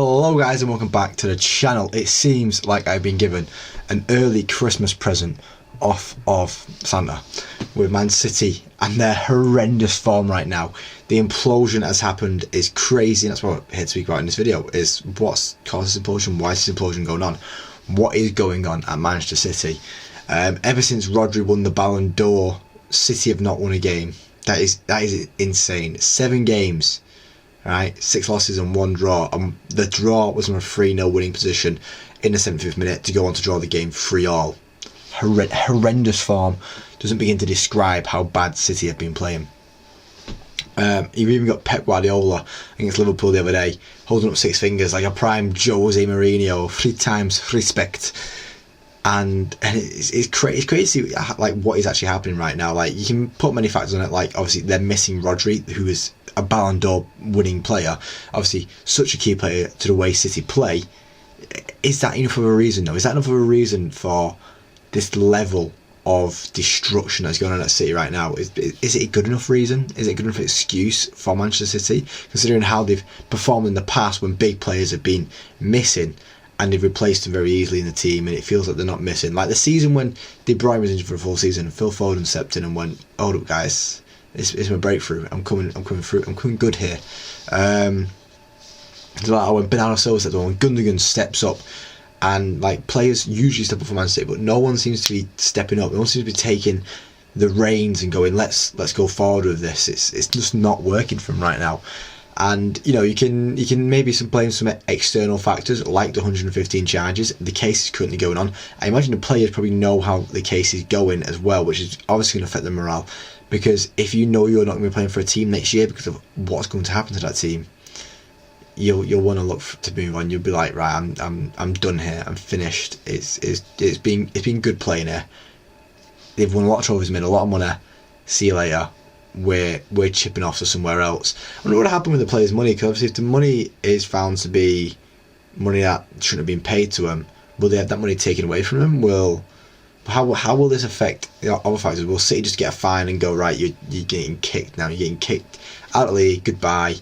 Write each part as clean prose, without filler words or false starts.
Hello guys and welcome back to the channel. It seems like I've been given an early Christmas present off of Santa with Man City and their horrendous form right now. The implosion has happened is crazy, and that's what I'm here to speak about in this video, is what's caused this implosion, why is this implosion going on, what is going on at Manchester City. Ever since Rodri won the Ballon d'Or, City have not won a game. That is insane. 7 games. Right, 6 losses and 1 draw. The draw was from a 3-0 winning position in the 75th minute to go on to draw the game 3-3. Horrendous form. Doesn't begin to describe how bad City have been playing. You've even got Pep Guardiola against Liverpool the other day, holding up 6 fingers like a prime Jose Mourinho, 3 times respect. And it's crazy like what is actually happening right now. Like, you can put many factors on it, like obviously they're missing Rodri, who is a Ballon d'Or winning player, obviously such a key player to the way City play. Is that enough of a reason though? Is that enough of a reason for this level of destruction that's going on at City right now? Is it a good enough reason? Is it a good enough excuse for Manchester City, considering how they've performed in the past when big players have been missing and they've replaced them very easily in the team, and it feels like they're not missing? Like the season when De Bruyne was injured for a full season, Phil Foden stepped in and went, "Hold up, guys, it's my breakthrough. I'm coming through. I'm coming good here." So like when Bernardo Silva steps on, when Gundogan steps up, and like players usually step up for Man City, but no one seems to be stepping up. No one seems to be taking the reins and going, let's go forward with this. It's just not working for them right now. And you know, you can maybe blame some external factors like the 115 charges. The case is currently going on. I imagine the players probably know how the case is going as well, which is obviously going to affect their morale. Because if you know you're not going to be playing for a team next year because of what's going to happen to that team, you'll want to look to move on. You'll be like, right, I'm done here. I'm finished. It's been good playing here. They've won a lot of trophies, made a lot of money. See you later. We're chipping off to somewhere else. I wonder what happened with the players' money, because obviously if the money is found to be money that shouldn't have been paid to them, will they have that money taken away from them? How will this affect other factors? Will City just get a fine and go, right, you're getting kicked now, you're getting kicked out of the league, goodbye,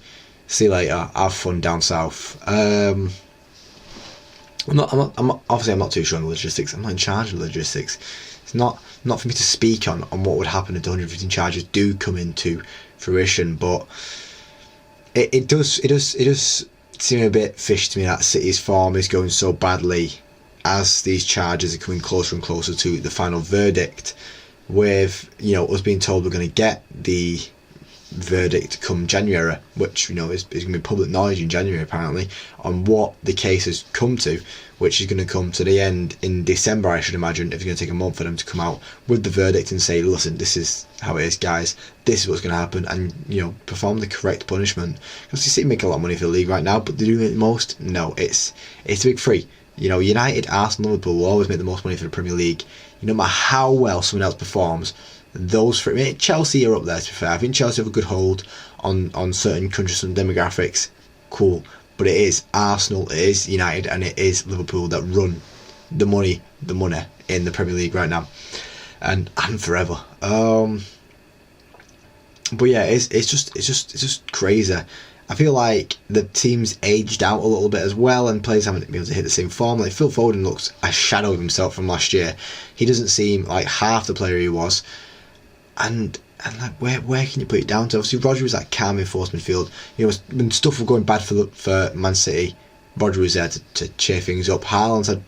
see you later, have fun down south? I'm not too sure on the logistics. I'm not in charge of the logistics. It's not for me to speak on what would happen if the 115 charges do come into fruition, but it does seem a bit fishy to me that City's form is going so badly as these charges are coming closer and closer to the final verdict, with, you know, us being told we're going to get the verdict come January, which, you know, is going to be public knowledge in January apparently, on what the case has come to, which is going to come to the end in December, I should imagine, if it's going to take a month for them to come out with the verdict and say, listen, this is how it is, guys, this is what's going to happen, and, you know, perform the correct punishment. Because you see, make a lot of money for the league right now, but they're doing it the most? No, it's a big three. You know, United, Arsenal, Liverpool will always make the most money for the Premier League. No matter how well someone else performs, those three, I mean, Chelsea are up there, to be fair. I think Chelsea have a good hold on certain countries and demographics. Cool. But it is Arsenal, it is United, and it is Liverpool that run the money in the Premier League right now, and forever. But yeah, it's just crazy. I feel like the team's aged out a little bit as well, and players haven't been able to hit the same form. Like Phil Foden looks a shadow of himself from last year. He doesn't seem like half the player he was, and like where can you put it down to? Obviously Rodri was that calm in force midfield. You know, when stuff was going bad for Man City, Rodri was there to cheer things up. Haaland's had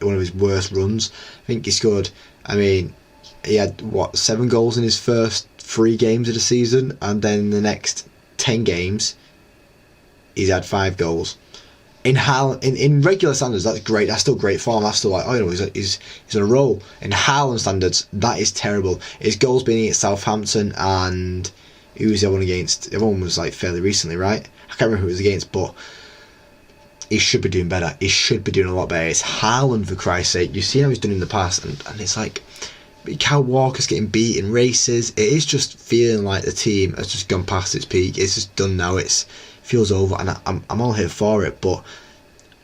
one of his worst runs. I think he scored, I mean, he had 7 goals in his first 3 games of the season, and then the next 10 games he's had 5 goals. In Haaland, in regular standards, that's great. That's still great form. That's still like, oh, you know, he's on a roll. In Haaland standards, that is terrible. His goals being against Southampton, and who was the other one against? Everyone was like fairly recently, right? I can't remember who it was against, but he should be doing better. He should be doing a lot better. It's Haaland, for Christ's sake. You see how he's done in the past, and it's like Kyle Walker's getting beat in races. It is just feeling like the team has just gone past its peak. It's just done now. It feels over, and I'm all here for it. But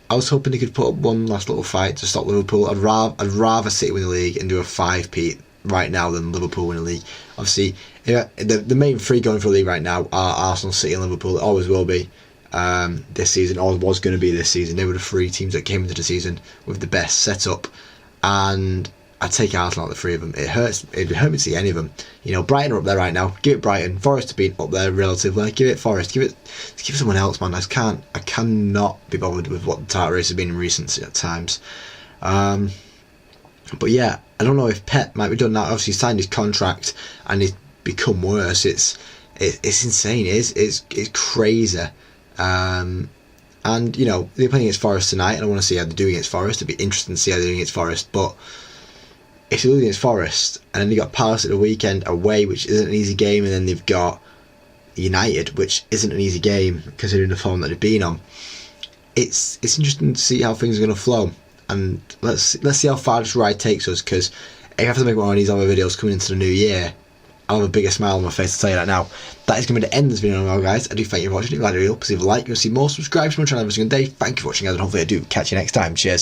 I was hoping they could put up one last little fight to stop Liverpool. I'd rather City win the league and do a 5-peat right now than Liverpool win the league. Obviously, the main 3 going for the league right now are Arsenal, City, and Liverpool. It always will be. this season, or was going to be this season. They were the 3 teams that came into the season with the best setup, and I'd take Arsenal out of the 3 of them. It hurts. It'd hurt me to see any of them. You know, Brighton are up there right now. Give it Brighton. Forest have been up there relatively. Give it Forest. Give someone else, man. I cannot be bothered with what the title race has been in recent times. But yeah, I don't know if Pep might be done now. Obviously, he signed his contract and it's become worse. It's insane. It's crazy. And you know, they're playing against Forest tonight, and I want to see how they're doing against Forest. It'd be interesting to see how they're doing against Forest. But if they're losing against Forest, and then they've got Palace at the weekend away, which isn't an easy game, and then they've got United, which isn't an easy game considering the form that they've been on. It's interesting to see how things are going to flow. And let's see how far this ride takes us, because if I have to make one of these other videos coming into the new year, I'll have a bigger smile on my face to tell you that now. That is going to be the end of this video now, guys. I do thank you for watching. If you like the video, please leave a like. You'll see more subscribes to my channel every single day. Thank you for watching, guys, and hopefully I do catch you next time. Cheers.